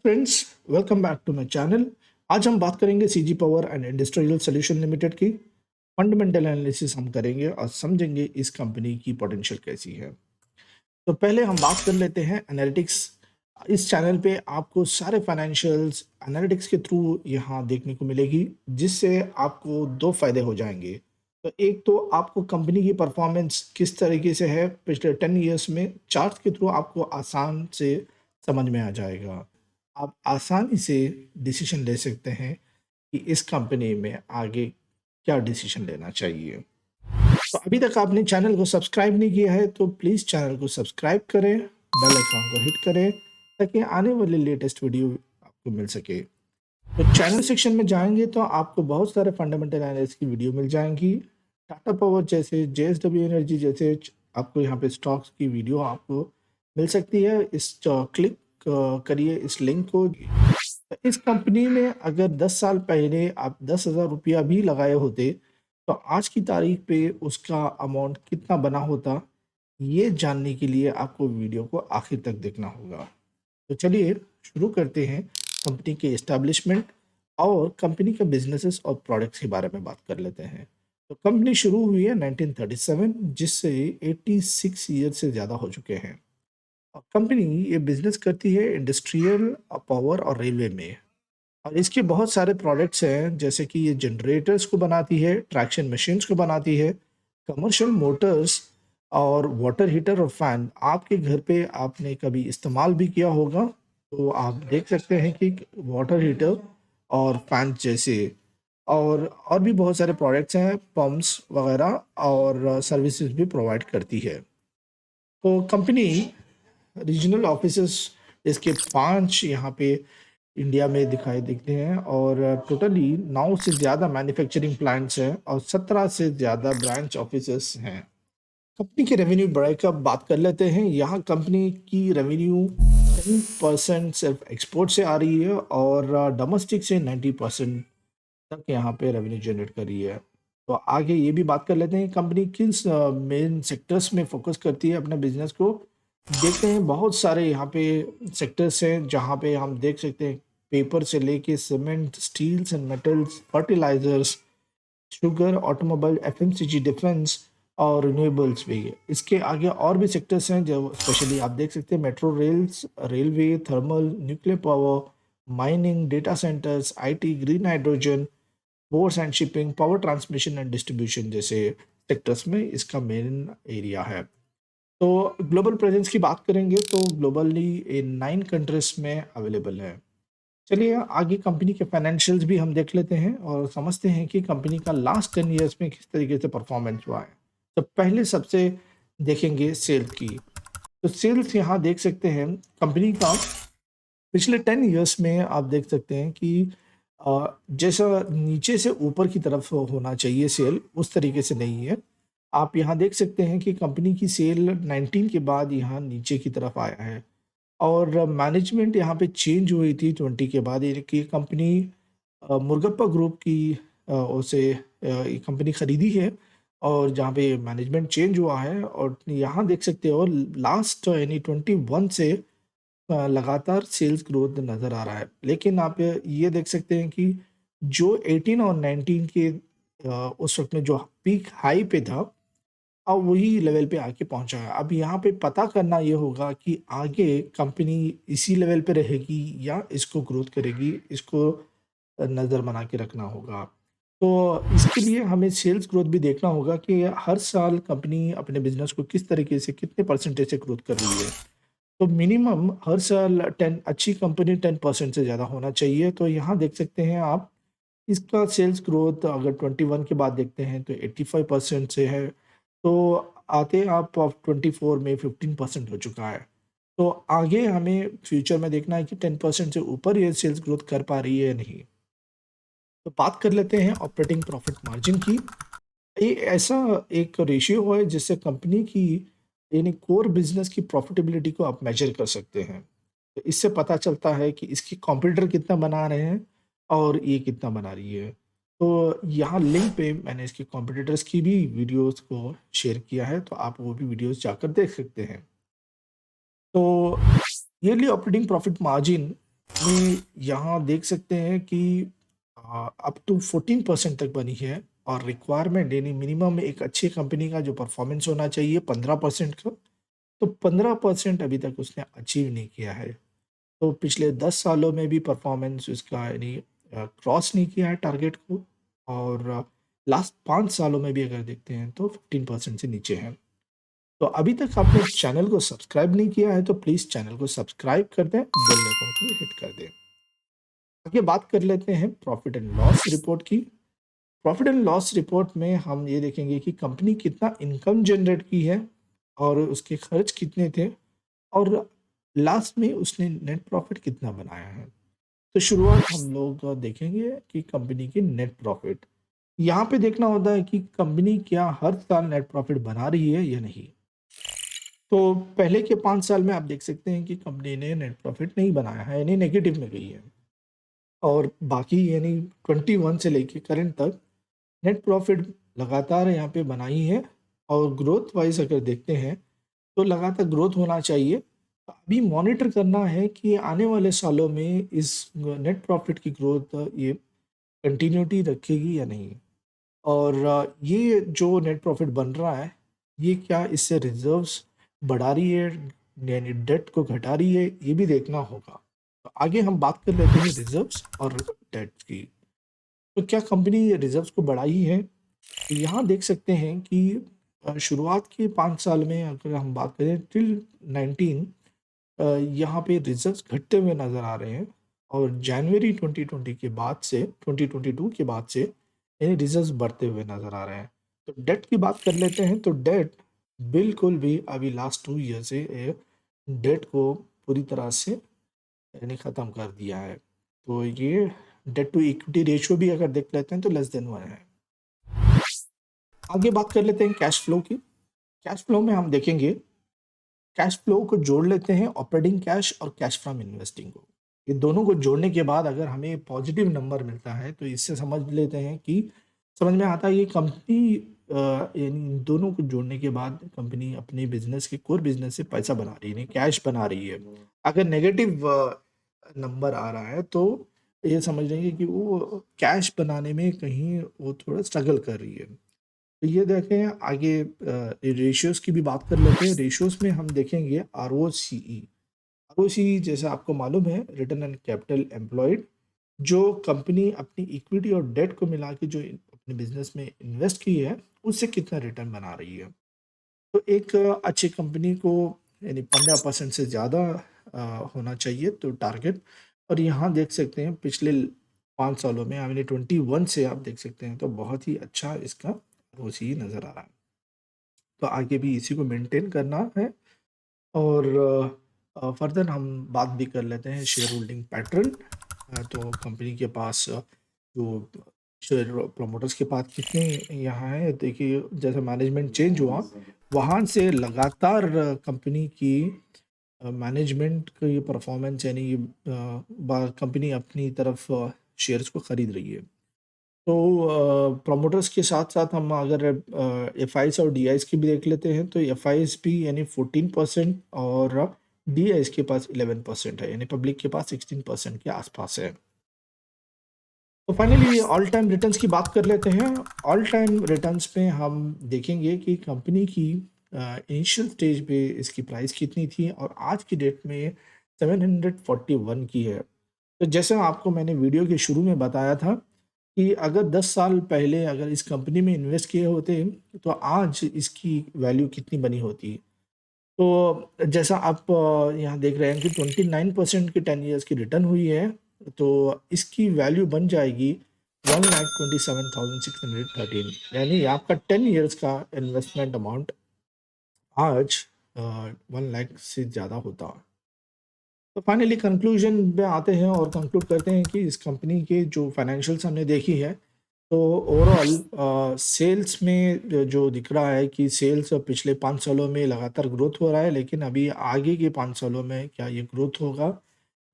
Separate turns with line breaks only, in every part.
Friends, welcome back to my channel. आज हम बात करेंगे CG power and industrial solution limited की फंडामेंटल एनालिसिस हम करेंगे और समझेंगे इस कंपनी की पोटेंशियल कैसी है। तो पहले हम बात कर लेते हैं एनालिटिक्स। इस चैनल पे आपको सारे फाइनेंशियल्स एनालिटिक्स के थ्रू यहाँ देखने को मिलेगी, जिससे आपको दो फायदे हो जाएंगे। तो एक तो आपको कंपनी की परफॉर्मेंस किस तरीके से है पिछले 10 इयर्स में, चार्ट के थ्रू आपको आसान से समझ में आ जाएगा। आप आसानी से डिसीजन ले सकते हैं कि इस कंपनी में आगे क्या डिसीजन लेना चाहिए। तो अभी तक आपने चैनल को सब्सक्राइब नहीं किया है तो प्लीज़ चैनल को सब्सक्राइब करें, बेल आइकन को हिट करें ताकि आने वाले लेटेस्ट वीडियो आपको मिल सके। तो चैनल सेक्शन में जाएंगे तो आपको बहुत सारे फंडामेंटल एनालिसिस की वीडियो मिल जाएंगी। टाटा पावर जैसे, जेएसडब्ल्यू एनर्जी जैसे आपको यहाँ पे स्टॉक्स की वीडियो आपको मिल सकती है। क्लिक करिए इस लिंक को। तो इस कंपनी में अगर 10 साल पहले आप 10,000 रुपया भी लगाए होते तो आज की तारीख पे उसका अमाउंट कितना बना होता, ये जानने के लिए आपको वीडियो को आखिर तक देखना होगा। तो चलिए शुरू करते हैं कंपनी के एस्टैब्लिशमेंट और कंपनी के बिजनेसेस और प्रोडक्ट्स के बारे में बात कर लेते हैं। तो कंपनी शुरू हुई है 1937, जिससे 86 ईयर से ज़्यादा हो चुके हैं। और कंपनी ये बिजनेस करती है इंडस्ट्रियल, पावर और रेलवे में। और इसके बहुत सारे प्रोडक्ट्स हैं, जैसे कि ये जनरेटर्स को बनाती है, ट्रैक्शन मशीन्स को बनाती है, कमर्शियल मोटर्स और वाटर हीटर और फैन। आपके घर पे आपने कभी इस्तेमाल भी किया होगा, तो आप देख सकते हैं कि वाटर हीटर और फैन जैसे और भी बहुत सारे प्रोडक्ट्स हैं, पंप्स वगैरह और सर्विसेज भी प्रोवाइड करती है। तो कंपनी रीजनल ऑफिसेस इसके 5 यहाँ पे इंडिया में दिखाई देते हैं और टोटली 9 से ज़्यादा मैन्युफैक्चरिंग प्लांट्स हैं और 17 से ज़्यादा ब्रांच ऑफिसेस हैं। कंपनी के रेवेन्यू ब्रेकअप बात कर लेते हैं। यहाँ कंपनी की रेवेन्यू 10% सिर्फ एक्सपोर्ट से आ रही है और डोमेस्टिक से 90% तक यहाँ पे रेवेन्यू जनरेट कर रही है। तो आगे ये भी बात कर लेते हैं कंपनी किस मेन सेक्टर्स में फोकस करती है अपने बिजनेस को। देखते हैं बहुत सारे यहाँ पे सेक्टर्स हैं जहाँ पे हम देख सकते हैं पेपर से लेके cement, steels and metals, fertilizers, sugar, automobile, FMCG, defence और रिन्यूएबल्स भी है। इसके आगे और भी सेक्टर्स हैं जो स्पेशली आप देख सकते हैं metro rails, railway, thermal, nuclear power, mining, data centres, IT, green hydrogen, ports and shipping, power transmission and distribution जैसे सेक्टर्स में इसका मेन एरिया है। तो ग्लोबल प्रेजेंस की बात करेंगे तो ग्लोबली इन 9 कंट्रीज में अवेलेबल है। चलिए आगे कंपनी के फाइनेंशियल्स भी हम देख लेते हैं और समझते हैं कि कंपनी का लास्ट 10 इयर्स में किस तरीके से परफॉर्मेंस हुआ है। तो पहले सबसे देखेंगे सेल्स की। तो सेल्स यहाँ देख सकते हैं कंपनी का पिछले 10 इयर्स में आप देख सकते हैं कि जैसा नीचे से ऊपर की तरफ होना चाहिए सेल, उस तरीके से नहीं है। आप यहाँ देख सकते हैं कि कंपनी की सेल 19 के बाद यहाँ नीचे की तरफ आया है और मैनेजमेंट यहाँ पे चेंज हुई थी 20 के बाद। ये कि कंपनी मुर्गप्पा ग्रुप की उसे ये कंपनी खरीदी है और जहाँ पे मैनेजमेंट चेंज हुआ है और यहाँ देख सकते हो लास्ट यानी 21 से लगातार सेल्स ग्रोथ नज़र आ रहा है। लेकिन आप ये देख सकते हैं कि जो 18 और 19 के उस वक़्त में जो पीक हाई पे था, अब वही लेवल पे आके पहुँचा है। अब यहाँ पे पता करना ये होगा कि आगे कंपनी इसी लेवल पे रहेगी या इसको ग्रोथ करेगी, इसको नज़र बना के रखना होगा। तो इसके लिए हमें सेल्स ग्रोथ भी देखना होगा कि हर साल कंपनी अपने बिज़नेस को किस तरीके से कितने परसेंटेज से ग्रोथ कर रही है। तो मिनिमम हर साल 10 अच्छी कंपनी 10% से ज़्यादा होना चाहिए। तो यहाँ देख सकते हैं आप इसका सेल्स ग्रोथ अगर 21 के बाद देखते हैं तो 85% से है। तो आते आप 24 में 15% हो चुका है। तो आगे हमें फ्यूचर में देखना है कि 10% से ऊपर ये सेल्स ग्रोथ कर पा रही है या नहीं। तो बात कर लेते हैं ऑपरेटिंग प्रॉफिट मार्जिन की। ये ऐसा एक रेशियो है जिससे कंपनी की यानी कोर बिजनेस की प्रॉफिटेबिलिटी को आप मेजर कर सकते हैं। तो इससे पता चलता है कि इसकी कॉम्पिटिटर कितना बना रहे हैं और ये कितना बना रही है। तो यहाँ लिंक पे मैंने इसके कॉम्पिटिटर्स की भी वीडियोस को शेयर किया है, तो आप वो भी वीडियोस जाकर देख सकते हैं। तो ईयरली ऑपरेटिंग प्रॉफिट मार्जिन में यहाँ देख सकते हैं कि अप टू 14% तक बनी है और रिक्वायरमेंट यानी मिनिमम एक अच्छी कंपनी का जो परफॉर्मेंस होना चाहिए 15% का, तो 15% अभी तक उसने अचीव नहीं किया है। तो पिछले 10 सालों में भी परफॉर्मेंस उसका यानी क्रॉस नहीं किया है टारगेट को और लास्ट 5 सालों में भी अगर देखते हैं तो 15% से नीचे है। तो अभी तक आपने चैनल को सब्सक्राइब नहीं किया है तो प्लीज़ चैनल को सब्सक्राइब कर दें, बेल आइकन को भी हिट कर दें। आगे बात कर लेते हैं प्रॉफिट एंड लॉस रिपोर्ट की। प्रॉफिट एंड लॉस रिपोर्ट में हम ये देखेंगे कि कंपनी कितना इनकम जनरेट की है और उसके खर्च कितने थे और लास्ट में उसने नेट प्रॉफिट कितना बनाया है। तो शुरुआत हम लोग देखेंगे कि कंपनी की नेट प्रॉफिट। यहाँ पे देखना होता है कि कंपनी क्या हर साल नेट प्रॉफिट बना रही है या नहीं। तो पहले के 5 साल में आप देख सकते हैं कि कंपनी ने नेट प्रॉफिट नहीं बनाया है यानी नेगेटिव में गई है और बाकी यानी 21 से लेके करंट तक नेट प्रॉफिट लगातार यहाँ पे बनाई है और ग्रोथ वाइज अगर देखते हैं तो लगातार ग्रोथ होना चाहिए। तो अभी मॉनिटर करना है कि आने वाले सालों में इस नेट प्रॉफिट की ग्रोथ ये कंटिन्यूटी रखेगी या नहीं और ये जो नेट प्रॉफिट बन रहा है ये क्या इससे रिजर्व्स बढ़ा रही है यानी डेट को घटा रही है, ये भी देखना होगा। तो आगे हम बात कर लेते हैं रिजर्व्स और डेट की। तो क्या कंपनी रिजर्व्स को बढ़ाई है? तो यहाँ देख सकते हैं कि शुरुआत के 5 साल में अगर हम बात करें टिल 19 यहाँ पे रिजर्व्स घटते हुए नज़र आ रहे हैं और जनवरी 2020 के बाद से 2022 के बाद से यानी रिजर्व्स बढ़ते हुए नज़र आ रहे हैं। तो डेट की बात कर लेते हैं तो डेट बिल्कुल भी अभी लास्ट 2 ईयर से डेट को पूरी तरह से यानी ख़त्म कर दिया है। तो ये डेट टू इक्विटी रेशियो भी अगर देख लेते हैं तो लेस देन 1 है। आगे बात कर लेते हैं कैश फ्लो की। कैश फ्लो में हम देखेंगे, कैश फ्लो को जोड़ लेते हैं ऑपरेटिंग कैश और कैश फ्रॉम इन्वेस्टिंग को। ये दोनों को जोड़ने के बाद अगर हमें पॉजिटिव नंबर मिलता है तो इससे समझ लेते हैं कि समझ में आता है ये कंपनी यानी इन दोनों को जोड़ने के बाद कंपनी अपने बिजनेस के कोर बिजनेस से पैसा बना रही है, यानी कैश बना रही है। अगर नेगेटिव नंबर आ रहा है तो ये समझ लेंगे कि वो कैश बनाने में कहीं वो थोड़ा स्ट्रगल कर रही है। तो ये देखें आगे रेशियोज़ की भी बात कर लेते हैं। रेशियोज़ में हम देखेंगे आरओसीई। आरओसीई जैसे आपको मालूम है रिटर्न ऑन कैपिटल एम्प्लॉयड, जो कंपनी अपनी इक्विटी और डेट को मिला के जो अपने बिज़नेस में इन्वेस्ट की है, उससे कितना रिटर्न बना रही है। तो एक अच्छी कंपनी को यानी 15% से ज़्यादा होना चाहिए तो टारगेट और यहाँ देख सकते हैं पिछले 5 सालों में यानी 21 से आप देख सकते हैं तो बहुत ही अच्छा इसका आरओसीई नज़र आ रहा है। तो आगे भी इसी को मेंटेन करना है और फर्दर हम बात भी कर लेते हैं शेयर होल्डिंग पैटर्न। तो कंपनी के पास जो शेयर प्रमोटर्स के पास कितने यहाँ है देखिए, जैसे मैनेजमेंट चेंज हुआ वहाँ से लगातार कंपनी की मैनेजमेंट की परफॉर्मेंस यानी कंपनी अपनी तरफ शेयर्स को खरीद रही है। तो प्रमोटर्स के साथ-साथ हम अगर एफआईज़ और डीआईज़ की भी देख लेते हैं, तो एफआईज़ भी यानी 14% और डीआईज़ के पास 11% है, यानी पब्लिक के पास 16% के आसपास है। तो फाइनली ऑल टाइम रिटर्न्स की बात कर लेते हैं। ऑल टाइम रिटर्न्स में हम देखेंगे कि कंपनी की इनिशियल स्टेज पे इसकी प्राइस कितनी थी और आज की डेट में 741 की है। तो जैसा आपको मैंने वीडियो के शुरू में बताया था कि अगर 10 साल पहले अगर इस कंपनी में इन्वेस्ट किए होते, तो आज इसकी वैल्यू कितनी बनी होती। तो जैसा आप यहाँ देख रहे हैं कि 29% की 10 इयर्स की रिटर्न हुई है, तो इसकी वैल्यू बन जाएगी 1,27,613 यानी आपका 10 इयर्स का इन्वेस्टमेंट अमाउंट आज 1 लाख से ज़्यादा होता। तो फाइनली कंक्लूजन पे आते हैं और कंक्लूड करते हैं कि इस कंपनी के जो फाइनेंशियल्स हमने देखी है, तो ओवरऑल सेल्स में जो दिख रहा है कि सेल्स पिछले 5 सालों में लगातार ग्रोथ हो रहा है, लेकिन अभी आगे के 5 सालों में क्या ये ग्रोथ होगा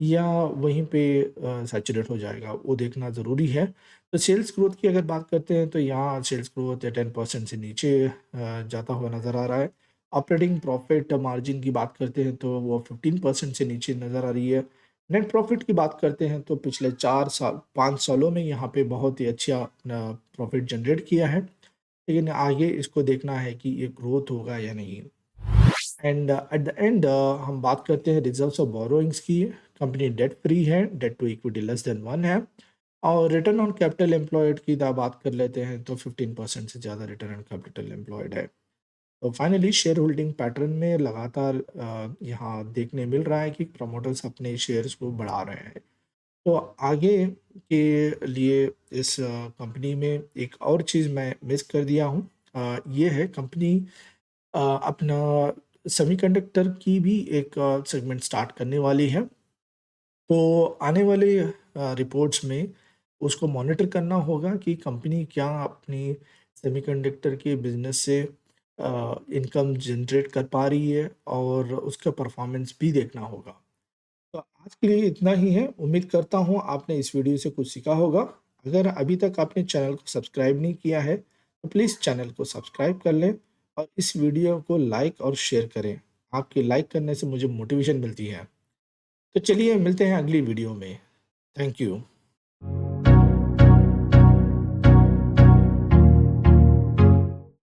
या वहीं पे सैचुरेट हो जाएगा, वो देखना ज़रूरी है। तो सेल्स ग्रोथ की अगर बात करते हैं, तो यहाँ सेल्स ग्रोथ 10% से नीचे जाता हुआ नज़र आ रहा है। ऑपरेटिंग प्रॉफ़िट मार्जिन की बात करते हैं, तो वो 15% से नीचे नज़र आ रही है। नेट प्रॉफ़िट की बात करते हैं तो पिछले 4 साल 5 सालों में यहाँ पे बहुत ही अच्छा प्रॉफ़िट जनरेट किया है। लेकिन आगे इसको देखना है कि ये ग्रोथ होगा या नहीं। एंड एट द एंड हम बात करते हैं रिजर्व्स ऑफ बोरोइंग्स की। कंपनी डेट फ्री है, debt to equity less than 1 है। और रिटर्न ऑन कैपिटल एम्प्लॉयड की बात कर लेते हैं तो 15% से ज़्यादा रिटर्न ऑन कैपिटल एम्प्लॉयड है। तो फाइनली शेयर होल्डिंग पैटर्न में लगातार यहाँ देखने मिल रहा है कि प्रमोटर्स अपने शेयर्स को बढ़ा रहे हैं। तो आगे के लिए इस कंपनी में एक और चीज़ मैं मिस कर दिया हूँ। ये है कंपनी अपना सेमीकंडक्टर की भी एक सेगमेंट स्टार्ट करने वाली है। तो आने वाले रिपोर्ट्स में उसको मॉनिटर करना होगा कि कंपनी क्या अपनी सेमीकंडक्टर के बिज़नेस से इनकम जनरेट कर पा रही है और उसका परफॉर्मेंस भी देखना होगा। तो आज के लिए इतना ही है। उम्मीद करता हूँ आपने इस वीडियो से कुछ सीखा होगा। अगर अभी तक आपने चैनल को सब्सक्राइब नहीं किया है, तो प्लीज़ चैनल को सब्सक्राइब कर लें और इस वीडियो को लाइक और शेयर करें। आपके लाइक करने से मुझे मोटिवेशन मिलती है। तो चलिए मिलते हैं अगली वीडियो में। Thank you.